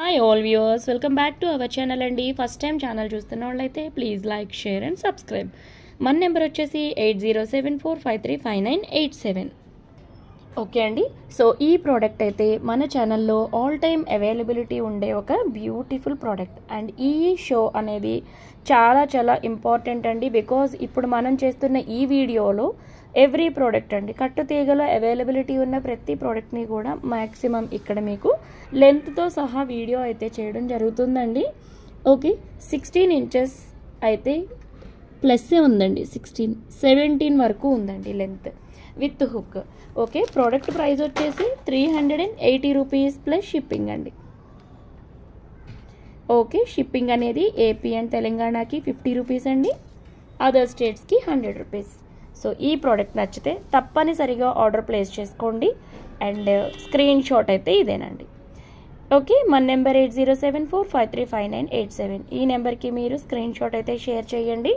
Hi all viewers, welcome back to our channel అండి. First time channel చూస్తున్న వాళ్ళైతే please like share and subscribe. మన number వచ్చేసి 8074535987. Okay అండి. సో ఈ ప్రోడక్ట్ అయితే మన ఛానల్లో ఆల్ టైమ్ అవైలబిలిటీ ఉండే ఒక బ్యూటిఫుల్ ప్రోడక్ట్ అండ్ ఈ షో అనేది చాలా ఇంపార్టెంట్ అండి. బికాజ్ ఇప్పుడు మనం చేస్తున్న ఈ వీడియోలో ఎవ్రీ ప్రోడక్ట్ అండి కట్టుతీగలో అవైలబిలిటీ ఉన్న ప్రతి ప్రోడక్ట్ని కూడా మ్యాక్సిమం ఇక్కడ మీకు లెంత్తో సహా వీడియో అయితే చేయడం జరుగుతుందండి. ఓకే, 16 ఇంచెస్ అయితే ప్లస్సే ఉందండి. 17 వరకు ఉందండి length with hook. Okay, product price వచ్చేసి 380 రూపీస్ ప్లస్ షిప్పింగ్ అండి. ఓకే, షిప్పింగ్ అనేది ఏపీ అండ్ తెలంగాణకి 50 రూపీస్ అండి, అదర్ స్టేట్స్కి 100 రూపీస్. సో ఈ ప్రోడక్ట్ నచ్చితే తప్పనిసరిగా ఆర్డర్ ప్లేస్ చేసుకోండి అండ్ స్క్రీన్ షాట్ అయితే ఇదేనండి. ఓకే, మన నెంబర్ 8074535987. ఈ నెంబర్కి మీరు స్క్రీన్ షాట్ అయితే షేర్ చేయండి.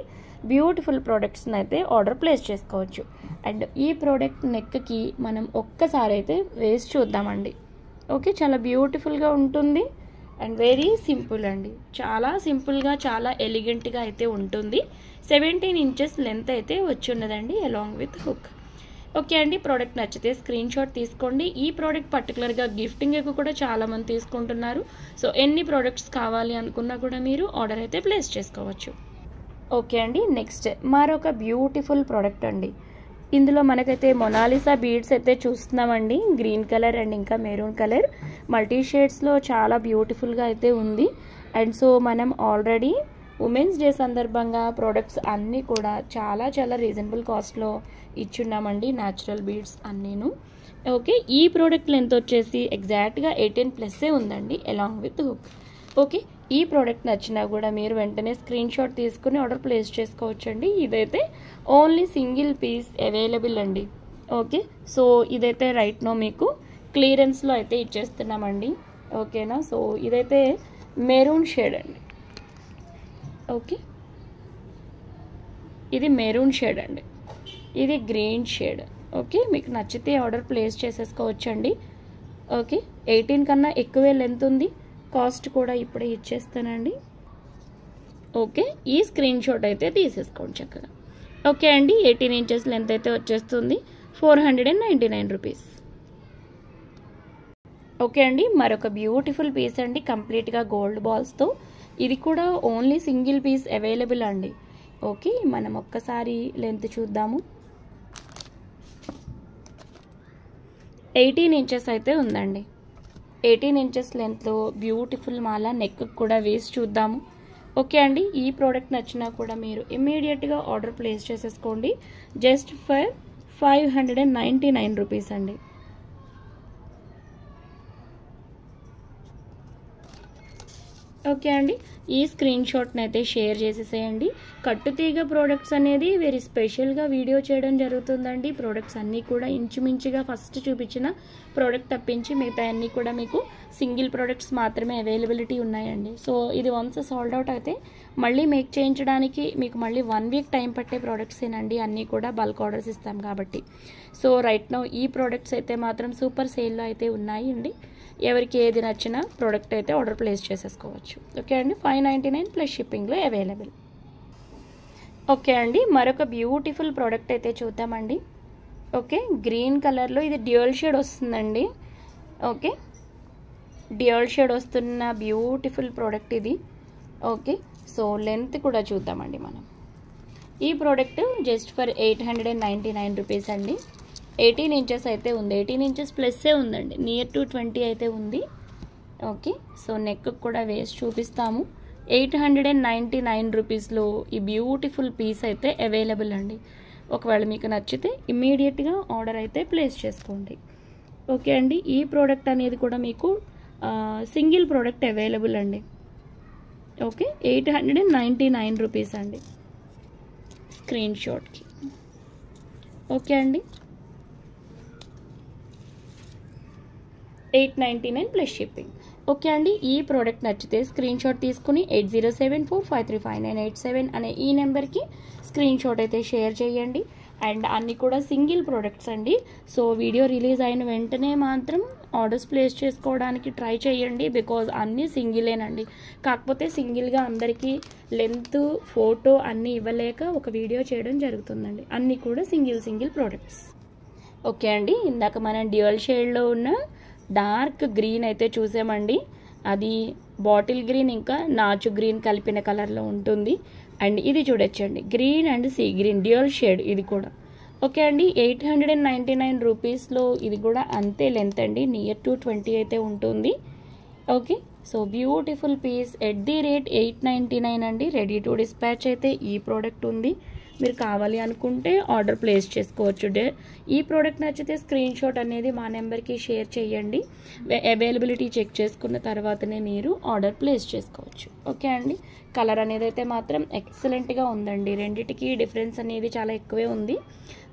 బ్యూటిఫుల్ ప్రోడక్ట్స్ని అయితే ఆర్డర్ ప్లేస్ చేసుకోవచ్చు. అండ్ ఈ ప్రోడక్ట్ నెక్కి మనం ఒక్కసారి అయితే వేసి చూద్దామండి. ఓకే, చాలా బ్యూటిఫుల్గా ఉంటుంది అండ్ వెరీ సింపుల్ అండి. చాలా సింపుల్గా చాలా ఎలిగెంట్గా అయితే ఉంటుంది. 17 ఇంచెస్ లెంత్ అయితే వచ్చి ఉన్నదండి అలాంగ్ విత్ హుక్. ఓకే అండి, ప్రోడక్ట్ నచ్చితే స్క్రీన్ షాట్ తీసుకోండి. ఈ ప్రోడక్ట్ పర్టికులర్గా గిఫ్టింగ్కి కూడా చాలామంది తీసుకుంటున్నారు. సో ఎన్ని ప్రోడక్ట్స్ కావాలి అనుకున్నా కూడా మీరు ఆర్డర్ అయితే ప్లేస్ చేసుకోవచ్చు. ఓకే అండి, నెక్స్ట్ మరొక బ్యూటిఫుల్ ప్రోడక్ట్ అండి. ఇందులో మనకైతే మొనాలిసా బీడ్స్ అయితే చూస్తున్నామండి. గ్రీన్ కలర్ అండ్ ఇంకా మెరూన్ కలర్ మల్టీ షేడ్స్లో చాలా బ్యూటిఫుల్గా అయితే ఉంది. అండ్ సో మనం ఆల్రెడీ ఉమెన్స్ డే సందర్భంగా ప్రోడక్ట్స్ అన్నీ కూడా చాలా రీజనబుల్ కాస్ట్లో ఇచ్చున్నామండి, న్యాచురల్ బీడ్స్ అన్నీను. ఓకే, ఈ ప్రోడక్ట్ లెంత్ వచ్చేసి ఎగ్జాక్ట్గా 18+ ఉందండి అలాంగ్ విత్ హుక్. ఓకే, ఈ ప్రోడక్ట్ నచ్చినా కూడా మీరు వెంటనే స్క్రీన్ షాట్ తీసుకుని ఆర్డర్ ప్లేస్ చేసుకోవచ్చండి. ఇదైతే ఓన్లీ సింగిల్ పీస్ అవైలబుల్ అండి. ఓకే, సో ఇదైతే రైట్ నో మీకు క్లియరెన్స్లో అయితే ఇచ్చేస్తున్నామండి. ఓకేనా, సో ఇదైతే మెరూన్ షేడ్ అండి. ఓకే, ఇది మెరూన్ షేడ్ అండి, ఇది గ్రీన్ షేడ్. ఓకే, మీకు నచ్చితే ఆర్డర్ ప్లేస్ చేసేసుకోవచ్చండి. ఓకే, 18 కన్నా ఎక్కువే లెంత్ ఉంది. కాస్ట్ కూడా ఇప్పుడే ఇచ్చేస్తానండి. ఓకే, ఈ స్క్రీన్ షాట్ అయితే తీసేసుకోండి చక్కగా. ఓకే అండి, 18 ఇంచెస్ లెంత్ అయితే వచ్చేస్తుంది, 499 రూపీస్. ఓకే అండి, మరొక బ్యూటిఫుల్ పీస్ అండి కంప్లీట్గా గోల్డ్ బాల్స్తో. ఇది కూడా ఓన్లీ సింగిల్ పీస్ అవైలబుల్ అండి. ఓకే, మనం ఒక్కసారి లెంత్ చూద్దాము. 18 ఇంచెస్ అయితే ఉందండి. 18 ఇంచెస్ లెంత్లో బ్యూటిఫుల్ మాల నెక్ కూడా వేసి చూద్దాము. ఓకే అండి, ఈ ప్రోడక్ట్ నచ్చినా కూడా మీరు ఇమ్మీడియట్గా ఆర్డర్ ప్లేస్ చేసేసుకోండి. జస్ట్ ఫర్ 599 రూపీస్ అండి. ఓకే అండి, ఈ స్క్రీన్ షాట్ని అయితే షేర్ చేసేసేయండి. కట్టుతీగ ప్రోడక్ట్స్ అనేది వెరీ స్పెషల్గా వీడియో చేయడం జరుగుతుందండి. ప్రోడక్ట్స్ అన్నీ కూడా ఇంచుమించుగా ఫస్ట్ చూపించిన ప్రోడక్ట్ తప్పించి మిగతా అన్నీ కూడా మీకు సింగిల్ ప్రోడక్ట్స్ మాత్రమే అవైలబిలిటీ ఉన్నాయండి. సో ఇది వన్స్ సాల్డ్ అవుట్ అయితే మళ్ళీ మేక్ చేయించడానికి మీకు మళ్ళీ 1 వీక్ టైం పట్టే ప్రోడక్ట్సేనండి. అన్నీ కూడా బల్క్ ఆర్డర్స్ ఇస్తాం కాబట్టి. సో రైట్ నౌ ఈ ప్రోడక్ట్స్ అయితే మాత్రం సూపర్ సేల్లో అయితే ఉన్నాయి అండి. ఎవరికి ఏది నచ్చినా ప్రోడక్ట్ అయితే ఆర్డర్ ప్లేస్ చేసేసుకోవచ్చు. ఓకే అండి, 599 ప్లస్ షిప్పింగ్లో అవైలబుల్. ఓకే అండి, మరొక బ్యూటిఫుల్ ప్రోడక్ట్ అయితే చూద్దామండి. ఓకే, గ్రీన్ కలర్లో ఇది డ్యూయల్ షేడ్ వస్తుందండి. ఓకే, డ్యూయల్ షేడ్ వస్తున్న బ్యూటిఫుల్ ప్రోడక్ట్ ఇది. ఓకే, సో లెంత్ కూడా చూద్దామండి మనం. ఈ ప్రోడక్ట్ జస్ట్ ఫర్ 899 రూపీస్ అండి. 18 ఇంచెస్ అయితే ఉంది, 18 ఇంచెస్ ప్లస్సే ఉందండి, నియర్ టు 20 అయితే ఉంది. ఓకే, సో నెక్ కూడా వేసి చూపిస్తాము. 899 రూపీస్లో ఈ బ్యూటిఫుల్ పీస్ అయితే అవైలబుల్ అండి. ఒకవేళ మీకు నచ్చితే ఇమ్మీడియట్గా ఆర్డర్ అయితే ప్లేస్ చేసుకోండి. ఓకే అండి, ఈ ప్రోడక్ట్ అనేది కూడా మీకు సింగిల్ ప్రోడక్ట్ అవైలబుల్ అండి. ఓకే, 899 రూపీస్ అండి స్క్రీన్ షాట్కి. ఓకే అండి, 899 ప్లస్ షిప్పింగ్. ఓకే అండి, ఈ ప్రోడక్ట్ నచ్చితే స్క్రీన్ షాట్ తీసుకుని 8074535987 అనే ఈ నెంబర్కి స్క్రీన్ షాట్ అయితే షేర్ చేయండి. అండ్ అన్నీ కూడా సింగిల్ ప్రోడక్ట్స్ అండి. సో వీడియో రిలీజ్ అయిన వెంటనే మాత్రం ఆర్డర్స్ ప్లేస్ చేసుకోవడానికి ట్రై చేయండి. బికాజ్ అన్నీ సింగిలేనండి. కాకపోతే సింగిల్గా అందరికీ లెంత్ ఫోటో అన్నీ ఇవ్వలేక ఒక వీడియో చేయడం జరుగుతుందండి. అన్నీ కూడా సింగిల్ ప్రోడక్ట్స్. ఓకే అండి, ఇందాక మనం డ్యూయల్ షేడ్లో ఉన్న డార్క్ గ్రీన్ అయితే చూసామండి. అది బాటిల్ గ్రీన్ ఇంకా నాచు గ్రీన్ కలిపిన కలర్లో ఉంటుంది. అండ్ ఇది చూడొచ్చండి, green and sea green dual shade ఇది కూడా. ఓకే అండి, 899 రూపీస్లో ఇది కూడా అంతే లెంత్ అండి, నియర్ టు 20 అయితే ఉంటుంది. Okay, so beautiful piece at the rate 899 అండి. రెడీ టు డిస్పాచ్ అయితే ఈ ప్రోడక్ట్ ఉంది. మీరు కావాలి అనుకుంటే ఆర్డర్ ప్లేస్ చేసుకోవచ్చు. ఈ ప్రోడక్ట్ నచ్చితే స్క్రీన్ షాట్ అనేది మా నెంబర్కి షేర్ చేయండి. అవైలబిలిటీ చెక్ చేసుకున్న తర్వాతనే మీరు ఆర్డర్ ప్లేస్ చేసుకోవచ్చు. ఓకే అండి, కలర్ అనేది అయితే మాత్రం ఎక్సలెంట్గా ఉందండి. రెండిటికి డిఫరెన్స్ అనేది చాలా ఎక్కువే ఉంది.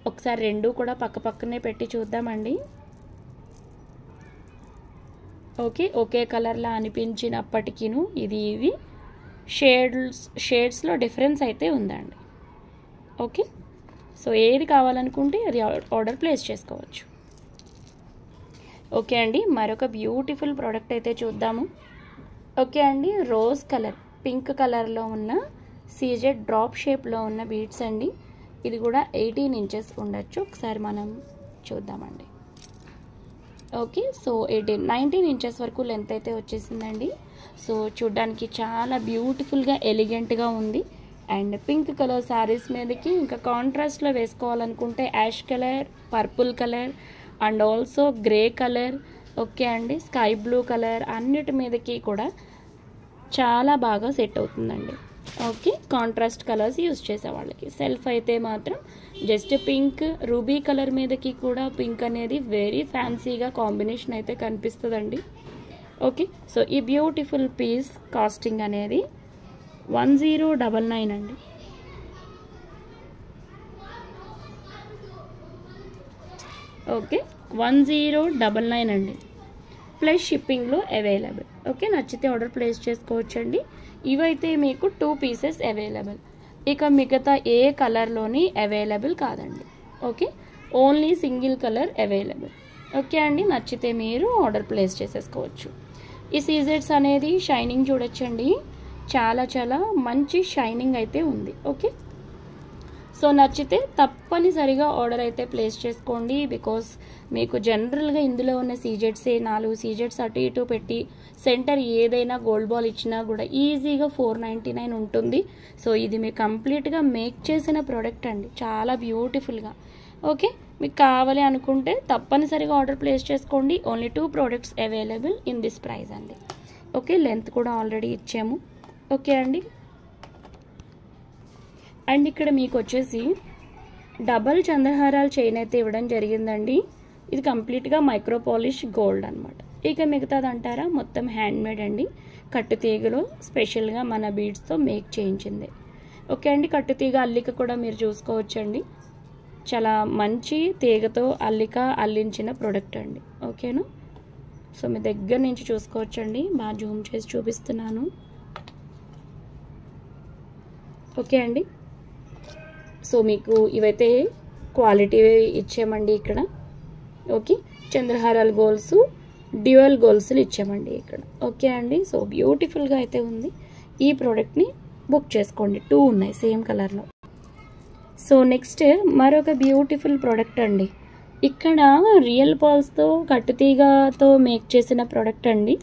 ఒకసారి రెండు కూడా పక్కనే పెట్టి చూద్దామండి. ఓకే, ఒకే కలర్లా అనిపించినప్పటికీను ఇది షేడ్స్లో డిఫరెన్స్ అయితే ఉందండి. ఓకే, సో ఏది కావాలనుకుంటే అది ఆర్డర్ ప్లేస్ చేసుకోవచ్చు. ఓకే అండి, మరొక బ్యూటిఫుల్ ప్రోడక్ట్ అయితే చూద్దాము. ఓకే అండి, రోజ్ కలర్ పింక్ కలర్లో ఉన్న సీజెడ్ డ్రాప్ షేప్లో ఉన్న బీడ్స్ అండి. ఇది కూడా 18 ఇంచెస్ ఉండొచ్చు. ఒకసారి మనం చూద్దామండి. ఓకే, సో 19 ఇంచెస్ వరకు లెంత్ అయితే వచ్చేసిందండి. సో చూడ్డానికి చాలా బ్యూటిఫుల్గా ఎలిగెంట్గా ఉంది. అండ్ పింక్ కలర్ శారీస్ మీదకి ఇంకా కాంట్రాస్ట్లో వేసుకోవాలనుకుంటే ash colour, purple colour and also grey colour, okay అండి స్కై బ్లూ కలర్ అన్నిటి మీదకి కూడా చాలా బాగా సెట్ అవుతుందండి. ఓకే, కాంట్రాస్ట్ కలర్స్ యూజ్ చేసే వాళ్ళకి. సెల్ఫ్ అయితే మాత్రం జస్ట్ పింక్, రూబీ కలర్ మీదకి కూడా పింక్ అనేది వెరీ ఫ్యాన్సీగా కాంబినేషన్ అయితే కనిపిస్తుందండి. ఓకే, సో ఈ బ్యూటిఫుల్ పీస్ కాస్టింగ్ అనేది 1099 అండి. ఓకే, 1099 అండి, ప్లస్ షిప్పింగ్లో అవైలబుల్. ఓకే, నచ్చితే ఆర్డర్ ప్లేస్ చేసుకోవచ్చండి. ఇవైతే మీకు 2 పీసెస్ అవైలబుల్. ఇక మిగతా ఏ కలర్లోని అవైలబుల్ కాదండి. Okay, only single colour available. Okay అండి, నచ్చితే మీరు ఆర్డర్ ప్లేస్ చేసేసుకోవచ్చు. ఈ సీజెడ్స్ అనేది షైనింగ్ చూడొచ్చండి, చాలా మంచి షైనింగ్ అయితే ఉంది. ఓకే, సో నచ్చితే తప్పనిసరిగా ఆర్డర్ అయితే ప్లేస్ చేసుకోండి. బికాస్ మీకు జనరల్గా ఇందులో ఉన్న సీజెడ్సే 4 సీజెడ్స్ అటు ఇటు పెట్టి సెంటర్ ఏదైనా గోల్డ్ బాల్ ఇచ్చినా కూడా ఈజీగా 499 ఉంటుంది. సో ఇది మీకు కంప్లీట్గా మేక్ చేసిన ప్రోడక్ట్ అండి, చాలా బ్యూటిఫుల్గా. ఓకే, మీకు కావాలి అనుకుంటే తప్పనిసరిగా ఆర్డర్ ప్లేస్ చేసుకోండి. Only 2 products available in this price అండి. ఓకే, లెంత్ కూడా ఆల్రెడీ ఇచ్చాము. ఓకే అండి, అండ్ ఇక్కడ మీకు వచ్చేసి డబల్ చంద్రహారాల చైన్ అయితే ఇవ్వడం జరిగిందండి. ఇది కంప్లీట్గా మైక్రో పాలిష్ గోల్డ్ అనమాట. ఇక మిగతాది అంటారా మొత్తం హ్యాండ్మేడ్ అండి, కట్టుతీగలో స్పెషల్గా మన బీడ్స్తో మేక్ చేయించింది. ఓకే అండి, కట్టుతీగ అల్లిక కూడా మీరు చూసుకోవచ్చండి, చాలా మంచి తీగతో అల్లించిన ప్రోడక్ట్ అండి. ఓకేనా, సో మీ దగ్గర నుంచి చూసుకోవచ్చండి, బాగా జూమ్ చేసి చూపిస్తున్నాను. ఓకే అండి, సో మీకు ఇవైతే క్వాలిటీ ఇచ్చామండి ఇక్కడ. ఓకే, చంద్రహారాల గోల్స్, డ్యూయల్ గోల్స్లు ఇచ్చామండి ఇక్కడ. ఓకే అండి, సో బ్యూటిఫుల్గా అయితే ఉంది. ఈ ప్రోడక్ట్ని బుక్ చేసుకోండి, 2 ఉన్నాయి సేమ్ కలర్లో. సో నెక్స్ట్ మరొక బ్యూటిఫుల్ ప్రోడక్ట్ అండి. ఇక్కడ రియల్ పర్ల్స్తో కట్టుతీగతో మేక్ చేసిన ప్రోడక్ట్ అండి.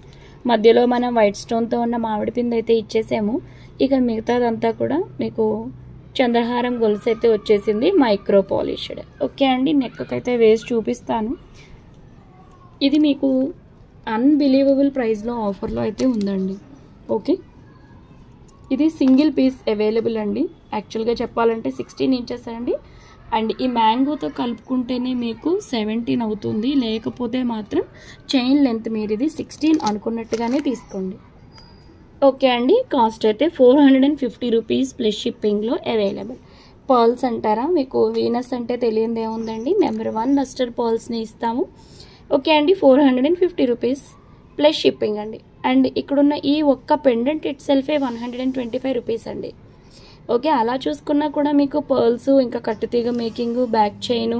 మధ్యలో మనం వైట్ స్టోన్తో ఉన్న మామిడి పిండి అయితే ఇచ్చేసాము. ఇక మిగతాదంతా కూడా మీకు చంద్రహారం గొలుసు అయితే వచ్చేసింది, మైక్రో పాలిష్డ్. ఓకే అండి, నెక్కి అయితే వేసి చూపిస్తాను. ఇది మీకు అన్బిలీవబుల్ ప్రైస్లో ఆఫర్లో అయితే ఉందండి. ఓకే, ఇది సింగిల్ పీస్ అవైలబుల్ అండి. యాక్చువల్గా చెప్పాలంటే 16 ఇంచెస్ అండి. అండ్ ఈ మ్యాంగోతో కలుపుకుంటేనే మీకు 17 అవుతుంది, లేకపోతే మాత్రం చైన్ లెంత్ మీరు ఇది 16 అనుకున్నట్టుగానే తీసుకోండి. ఓకే అండి, కాస్ట్ అయితే 450 రూపీస్ ప్లస్ షిప్పింగ్లో అవైలబుల్. పర్ల్స్ అంటారా, మీకు వీనస్ అంటే తెలియదు ఏముందండి, నెంబర్ 1 లస్టర్ పర్ల్స్ని ఇస్తాము. ఓకే అండి, 450 రూపీస్ ప్లస్ షిప్పింగ్ అండి. అండ్ ఇక్కడున్న ఈ ఒక్క పెండెంట్ ఇట్ సెల్ఫే 125 రూపీస్ అండి. ఓకే, అలా చూసుకున్నా కూడా మీకు పర్ల్స్ ఇంకా కట్టుతీగ మేకింగ్, బ్యాక్ చైను,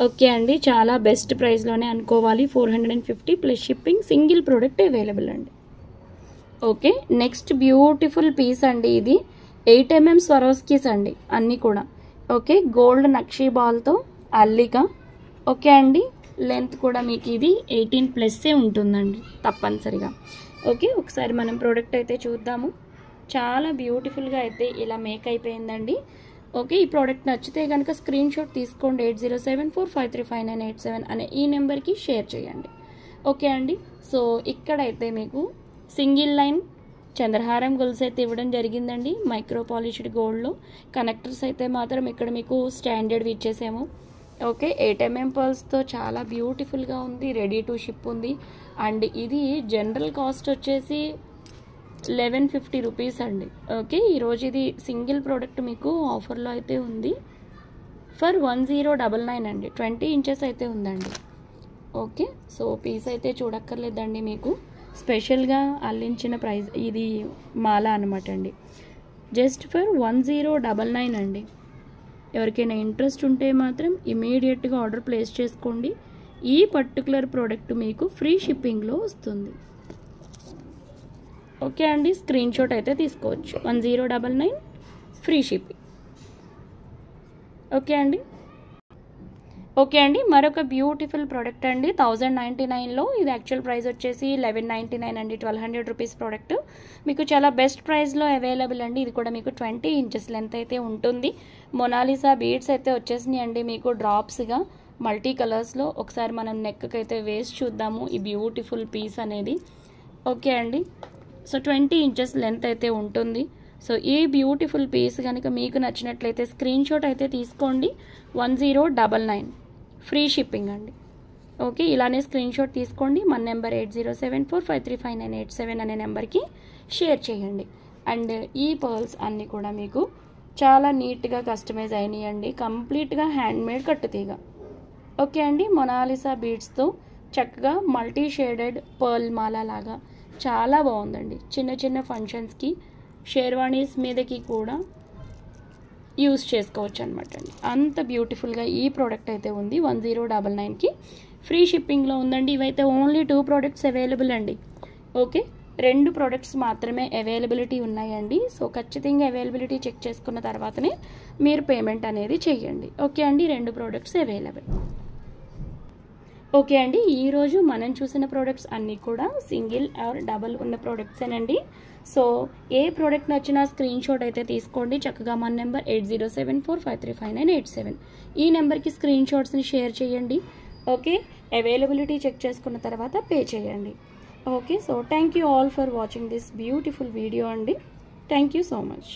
ఓకే అండి, చాలా బెస్ట్ ప్రైస్లోనే అనుకోవాలి. 450 plus shipping, single product available అండి. ఓకే, నెక్స్ట్ బ్యూటిఫుల్ పీస్ అండి. ఇది 8 mm స్వరోస్కీస్ అండి అన్నీ కూడా. ఓకే, గోల్డ్ నక్షీ బాల్తో అల్లిక. ఓకే అండి, లెంత్ కూడా మీకు ఇది 18+ ఉంటుందండి తప్పనిసరిగా. ఓకే, ఒకసారి మనం ప్రోడక్ట్ అయితే చూద్దాము. చాలా బ్యూటిఫుల్గా అయితే ఇలా మేక్ అయిపోయిందండి. ఓకే, ఈ ప్రోడక్ట్ నచ్చితే కనుక స్క్రీన్ షాట్ తీసుకోండి. 8074535987 అనే ఈ నెంబర్కి షేర్ చేయండి. ఓకే అండి, సో ఇక్కడైతే మీకు సింగిల్ లైన్ చంద్రహారం గొలుసు అయితే ఇవ్వడం జరిగిందండి. మైక్రో పాలిష్డ్ గోల్డ్లో కనెక్టర్స్ అయితే మాత్రం ఇక్కడ మీకు స్టాండర్డ్ ఇచ్చేసాము. ఓకే, 8 mm పర్ల్స్తో చాలా బ్యూటిఫుల్గా ఉంది. రెడీ టు షిప్ ఉంది. అండ్ ఇది జనరల్ కాస్ట్ వచ్చేసి 1150 రూపీస్ అండి. ఓకే, ఈరోజు ఇది సింగిల్ ప్రోడక్ట్ మీకు ఆఫర్లో అయితే ఉంది ఫర్ 1099 అండి. 20 ఇంచెస్ అయితే ఉందండి. ఓకే, సో పీస్ అయితే చూడక్కర్లేదండి, మీకు స్పెషల్గా అల్లించిన ప్రైస్ ఇది మాల అనమాట అండి. జస్ట్ ఫర్ 1099 అండి. ఎవరికైనా ఇంట్రెస్ట్ ఉంటే మాత్రం ఇమీడియట్గా ఆర్డర్ ప్లేస్ చేసుకోండి. ఈ పర్టికులర్ ప్రోడక్ట్ మీకు ఫ్రీ షిప్పింగ్లో వస్తుంది. ఓకే అండి, స్క్రీన్ షాట్ అయితే తీసుకోవచ్చు. 1099 ఫ్రీ షిప్పింగ్. ఓకే అండి, మరొక బ్యూటిఫుల్ ప్రోడక్ట్ అండి. 1099లో ఇది యాక్చువల్ ప్రైస్ వచ్చేసి 1199 అండి. 1200 రూపీస్ ప్రోడక్ట్ మీకు చాలా బెస్ట్ ప్రైస్లో అవైలబుల్ అండి. ఇది కూడా మీకు 20 ఇంచెస్ లెంత్ అయితే ఉంటుంది. మొనాలిసా బీడ్స్ అయితే వచ్చేసినాయి అండి మీకు డ్రాప్స్గా మల్టీ కలర్స్లో. ఒకసారి మనం నెక్కి అయితే వేసి చూద్దాము ఈ బ్యూటిఫుల్ పీస్ అనేది. ఓకే అండి, సో 20 ఇంచెస్ లెంత్ అయితే ఉంటుంది. సో ఈ బ్యూటిఫుల్ పీస్ కనుక మీకు నచ్చినట్లయితే స్క్రీన్ షాట్ అయితే తీసుకోండి. 1099 ఫ్రీ షిప్పింగ్ అండి. ఓకే, ఇలానే స్క్రీన్ షాట్ తీసుకోండి. మన నెంబర్ 8074535987 అనే నెంబర్కి షేర్ చేయండి. అండ్ ఈ పర్ల్స్ అన్నీ కూడా మీకు చాలా నీట్గా కస్టమైజ్ అయినాయండి. కంప్లీట్గా హ్యాండ్మేడ్ కట్టుతీగ. ఓకే అండి, మొనాలిసా బీడ్స్తో చక్కగా మల్టీ షేడెడ్ పర్ల్ మాల లాగా చాలా బాగుందండి. చిన్న చిన్న ఫంక్షన్స్కి షేర్వాణీస్ మీదకి కూడా యూస్ చేసుకోవచ్చు అనమాట అండి. అంత బ్యూటిఫుల్గా ఈ ప్రోడక్ట్ అయితే ఉంది. 1099కి ఫ్రీ షిప్పింగ్లో ఉందండి. ఇవైతే ఓన్లీ 2 ప్రోడక్ట్స్ అవైలబుల్ అండి. ఓకే, 2 ప్రోడక్ట్స్ మాత్రమే అవైలబిలిటీ ఉన్నాయండి. సో ఖచ్చితంగా అవైలబిలిటీ చెక్ చేసుకున్న తర్వాతనే మీరు పేమెంట్ అనేది చేయండి. ఓకే అండి, 2 ప్రోడక్ట్స్ అవైలబుల్. ఓకే అండి, ఈరోజు మనం చూసిన ప్రోడక్ట్స్ అన్నీ కూడా సింగిల్ ఆర్ డబల్ ఉన్న ప్రోడక్ట్సేనండి. సో ఏ ప్రోడక్ట్ నచ్చినా స్క్రీన్ షాట్ అయితే తీసుకోండి. చక్కగా మన నెంబర్ 8074535987 ఈ నెంబర్కి స్క్రీన్ షాట్స్ని షేర్ చేయండి. ఓకే, అవైలబిలిటీ చెక్ చేసుకున్న తర్వాత పే చేయండి. Okay, so thank you all for watching this beautiful video అండి. Thank you so much.